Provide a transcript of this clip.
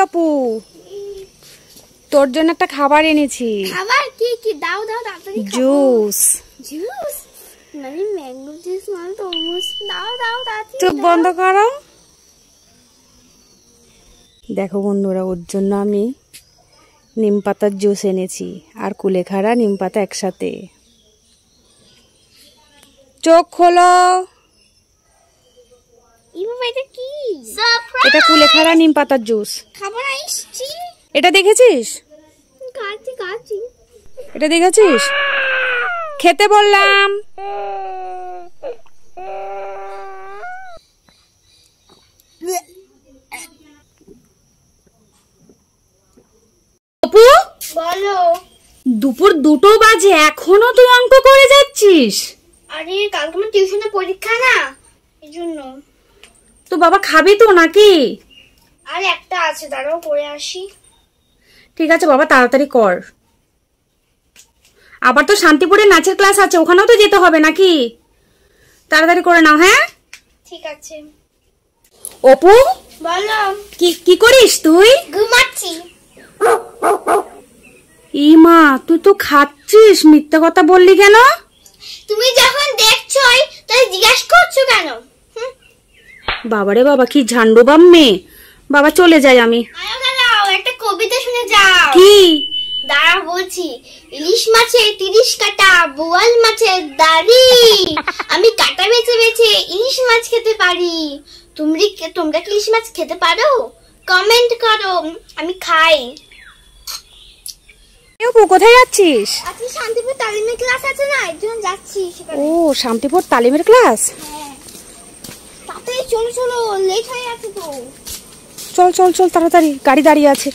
অপু, তোর জন্য একটা খাবার এনেছি। খাবার কি কি? দাও দাও তাড়াতাড়ি। জুস। জুস মানে ম্যাঙ্গো জুস মানে তরমুজ। দাও দাও তাড়াতাড়ি। চোখ বন্ধ করো। দেখো বন্ধুরা, ওর জন্য আমি নিম পাতার জুস এনেছি আর কুলেখাড়া নিম পাতা একসাথে। চোখ খোলো। এটা কি? এটা কুলেখাড়া নিম পাতার জুস। খাবার আসছি। এটা দেখেছিস? কাঁচি কাঁচি। এটা দেখেছিস? খেতে বললাম। অপু, বলো। দুপুর 2টো বাজে, এখনো তুই অঙ্ক করে যাচ্ছিস? আরে কালকে আমার টিউশনে পরীক্ষা না, এজন্য। তো বাবা খাবি তো নাকি? আর একটা আছে, দাঁড়াও পড়ে আসি। ঠিক আছে বাবা, তাড়াতাড়ি কর। আবার তো শান্তিপুরে নাচের ক্লাস আছে, ওখানেও তো যেতে হবে নাকি? তাড়াতাড়ি করে নাও। হ্যাঁ ঠিক আছে। অপু, বলো। কি করিস তুই? ঘুমাচ্ছি। মা, তুই তো খাচ্ছিস, মিথ্যা কথা বললি কেন? তুমি যখন দেখছোই তাই জিজ্ঞাসা করছো কেন? বাবারে বাবা, কি ঝান্ডুবাম মেয়ে। বাবা চলে যাই আমি। দাঁড়াও, একটা কবিতা শুনে যাও। কি? দাঁড়া বলছি। ইলিশ মাছের 30 কাটা, বোয়াল মাছের দাড়ি, আমি কাটা বেছে বেছে ইলিশ মাছ খেতে পারি। তোমরা কি ইলিশ মাছ খেতে পারো? কমেন্ট করো, আমি খাই। অপু, কোথায় যাচ্ছিস? আজকে শান্তিপুর তালিমের ক্লাস আছে না, এর জন্য যাচ্ছি সেখানে। ও, শান্তিপুর তালিমের ক্লাস। হ্যাঁ, তাড়াতাড়ি চলো চলো, লেট হয়ে যাচ্ছে তো। চল চল চল, তাড়াতাড়ি, গাড়ি দাঁড়িয়ে আছে।